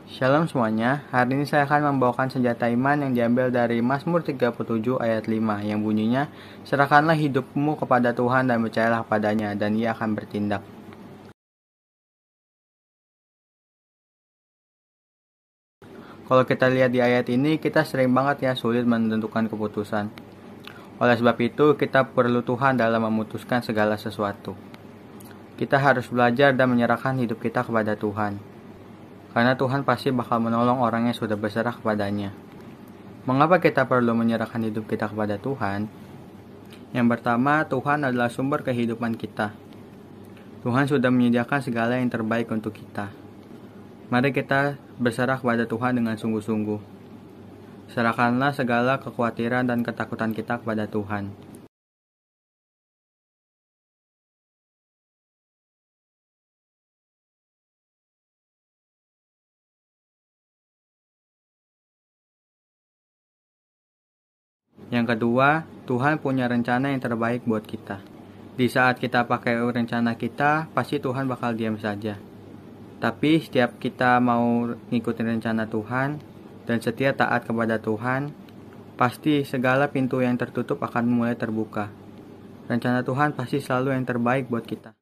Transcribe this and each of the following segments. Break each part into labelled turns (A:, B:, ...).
A: Shalom semuanya, hari ini saya akan membawakan senjata iman yang diambil dari Mazmur 37 ayat 5 yang bunyinya, serahkanlah hidupmu kepada Tuhan dan percayalah padanya dan Ia akan bertindak. Kalau kita lihat di ayat ini, kita sering banget ya sulit menentukan keputusan. Oleh sebab itu, kita perlu Tuhan dalam memutuskan segala sesuatu. Kita harus belajar dan menyerahkan hidup kita kepada Tuhan. Karena Tuhan pasti bakal menolong orang yang sudah berserah kepadanya. Mengapa kita perlu menyerahkan hidup kita kepada Tuhan? Yang pertama, Tuhan adalah sumber kehidupan kita. Tuhan sudah menyediakan segala yang terbaik untuk kita. Mari kita berserah kepada Tuhan dengan sungguh-sungguh. Serahkanlah segala kekhawatiran dan ketakutan kita kepada Tuhan. Yang kedua, Tuhan punya rencana yang terbaik buat kita. Di saat kita pakai rencana kita, pasti Tuhan bakal diam saja. Tapi setiap kita mau ngikutin rencana Tuhan dan setia taat kepada Tuhan, pasti segala pintu yang tertutup akan mulai terbuka. Rencana Tuhan pasti selalu yang terbaik buat kita.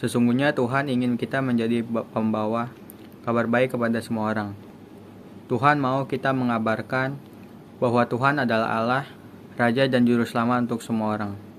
A: Sesungguhnya Tuhan ingin kita menjadi pembawa kabar baik kepada semua orang. Tuhan mau kita mengabarkan bahwa Tuhan adalah Allah, Raja dan Juru Selamat untuk semua orang.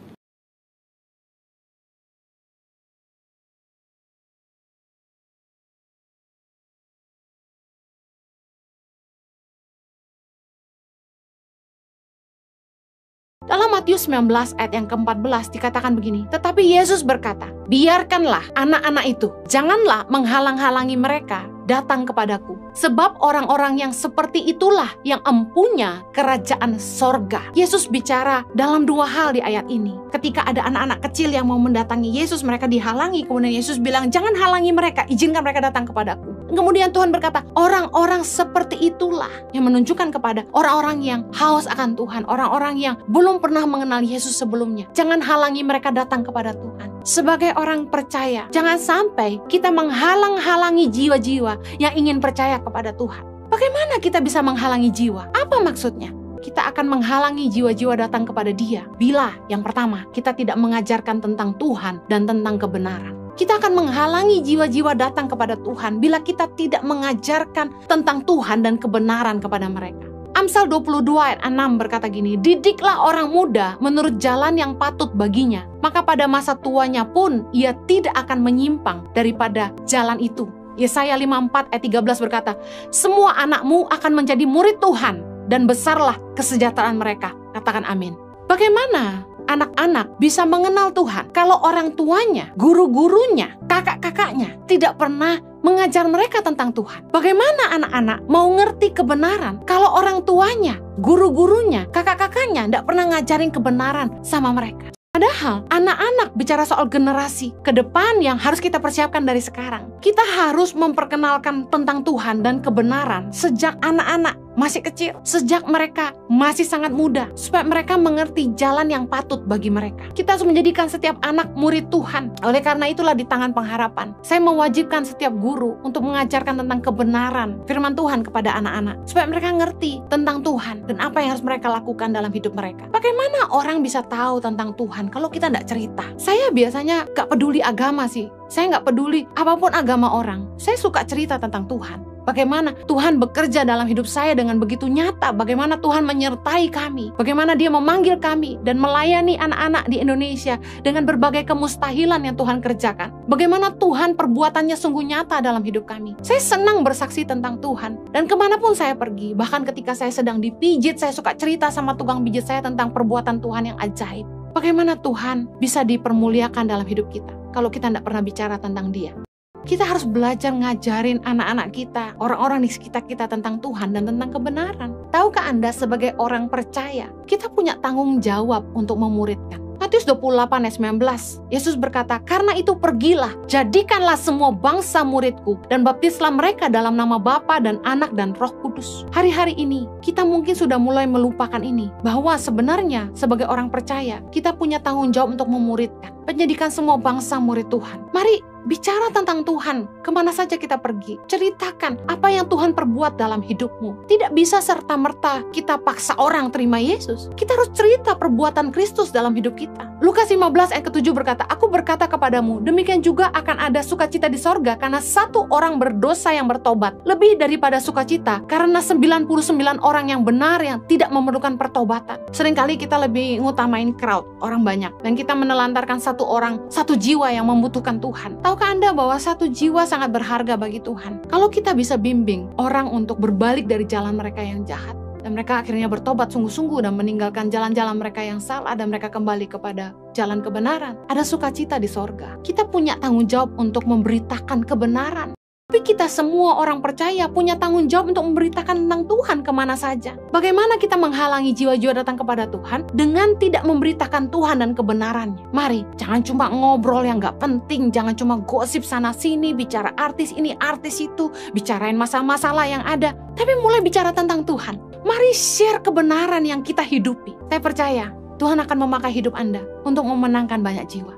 B: Dalam Matius 19 ayat yang ke-14 dikatakan begini, tetapi Yesus berkata, biarkanlah anak-anak itu, janganlah menghalang-halangi mereka datang kepadaku. Sebab orang-orang yang seperti itulah yang empunya kerajaan sorga. Yesus bicara dalam dua hal di ayat ini. Ketika ada anak-anak kecil yang mau mendatangi Yesus, mereka dihalangi. Kemudian Yesus bilang, jangan halangi mereka, izinkan mereka datang kepadaku. Kemudian Tuhan berkata, orang-orang seperti itulah yang menunjukkan kepada orang-orang yang haus akan Tuhan, orang-orang yang belum pernah mengenal Yesus sebelumnya. Jangan halangi mereka datang kepada Tuhan. Sebagai orang percaya, jangan sampai kita menghalang-halangi jiwa-jiwa yang ingin percaya kepada Tuhan. Bagaimana kita bisa menghalangi jiwa? Apa maksudnya? Kita akan menghalangi jiwa-jiwa datang kepada Dia bila, yang pertama, kita tidak mengajarkan tentang Tuhan dan tentang kebenaran. Kita akan menghalangi jiwa-jiwa datang kepada Tuhan bila kita tidak mengajarkan tentang Tuhan dan kebenaran kepada mereka. Amsal 22 ayat 6 berkata gini, didiklah orang muda menurut jalan yang patut baginya, maka pada masa tuanya pun ia tidak akan menyimpang daripada jalan itu. Yesaya 54 ayat 13 berkata, semua anakmu akan menjadi murid Tuhan dan besarlah kesejahteraan mereka. Katakan amin. Bagaimana anak-anak bisa mengenal Tuhan kalau orang tuanya, guru-gurunya, kakak-kakaknya tidak pernah mengajar mereka tentang Tuhan? Bagaimana anak-anak mau ngerti kebenaran kalau orang tuanya, guru-gurunya, kakak-kakaknya tidak pernah ngajarin kebenaran sama mereka? Padahal anak-anak bicara soal generasi ke depan yang harus kita persiapkan dari sekarang. Kita harus memperkenalkan tentang Tuhan dan kebenaran sejak anak-anak masih kecil, sejak mereka masih sangat muda, supaya mereka mengerti jalan yang patut bagi mereka. Kita harus menjadikan setiap anak murid Tuhan. Oleh karena itulah di Tangan Pengharapan, saya mewajibkan setiap guru untuk mengajarkan tentang kebenaran firman Tuhan kepada anak-anak, supaya mereka ngerti tentang Tuhan dan apa yang harus mereka lakukan dalam hidup mereka. Bagaimana orang bisa tahu tentang Tuhan kalau kita tidak cerita? Saya biasanya gak peduli agama sih. Saya gak peduli apapun agama orang. Saya suka cerita tentang Tuhan. Bagaimana Tuhan bekerja dalam hidup saya dengan begitu nyata. Bagaimana Tuhan menyertai kami. Bagaimana Dia memanggil kami dan melayani anak-anak di Indonesia dengan berbagai kemustahilan yang Tuhan kerjakan. Bagaimana Tuhan perbuatannya sungguh nyata dalam hidup kami. Saya senang bersaksi tentang Tuhan. Dan kemanapun saya pergi, bahkan ketika saya sedang dipijit, saya suka cerita sama tukang pijit saya tentang perbuatan Tuhan yang ajaib. Bagaimana Tuhan bisa dipermuliakan dalam hidup kita kalau kita tidak pernah bicara tentang Dia. Kita harus belajar ngajarin anak-anak kita, orang-orang di sekitar kita tentang Tuhan dan tentang kebenaran. Tahukah Anda sebagai orang percaya, kita punya tanggung jawab untuk memuridkan. Matius 28 ayat 19, Yesus berkata, "Karena itu pergilah, jadikanlah semua bangsa muridku, dan baptislah mereka dalam nama Bapa dan Anak dan Roh Kudus." Hari-hari ini, kita mungkin sudah mulai melupakan ini, bahwa sebenarnya sebagai orang percaya, kita punya tanggung jawab untuk memuridkan, menjadikan semua bangsa murid Tuhan. Mari bicara tentang Tuhan, kemana saja kita pergi. Ceritakan apa yang Tuhan perbuat dalam hidupmu. Tidak bisa serta-merta kita paksa orang terima Yesus. Kita harus cerita perbuatan Kristus dalam hidup kita. Lukas 15 ayat ke-7 berkata, "Aku berkata kepadamu, demikian juga akan ada sukacita di sorga karena satu orang berdosa yang bertobat, lebih daripada sukacita karena 99 orang yang benar yang tidak memerlukan pertobatan." Seringkali kita lebih ngutamain crowd, orang banyak, dan kita menelantarkan satu orang, satu jiwa yang membutuhkan Tuhan. Tahukah Anda bahwa satu jiwa sangat berharga bagi Tuhan? Kalau kita bisa bimbing orang untuk berbalik dari jalan mereka yang jahat, dan mereka akhirnya bertobat sungguh-sungguh dan meninggalkan jalan-jalan mereka yang salah, dan mereka kembali kepada jalan kebenaran, ada sukacita di sorga. Kita punya tanggung jawab untuk memberitakan kebenaran. Tapi kita semua orang percaya punya tanggung jawab untuk memberitakan tentang Tuhan kemana saja. Bagaimana kita menghalangi jiwa-jiwa datang kepada Tuhan dengan tidak memberitakan Tuhan dan kebenarannya? Mari, jangan cuma ngobrol yang gak penting, jangan cuma gosip sana-sini, bicara artis ini, artis itu, bicarain masalah-masalah yang ada, tapi mulai bicara tentang Tuhan. Mari share kebenaran yang kita hidupi. Saya percaya Tuhan akan memakai hidup Anda untuk memenangkan banyak jiwa.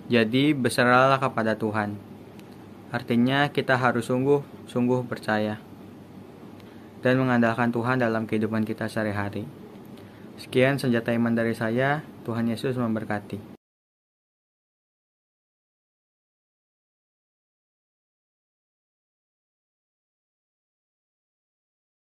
A: Jadi berserahlah kepada Tuhan. Artinya kita harus sungguh-sungguh percaya dan mengandalkan Tuhan dalam kehidupan kita sehari-hari. Sekian senjata iman dari saya. Tuhan Yesus memberkati.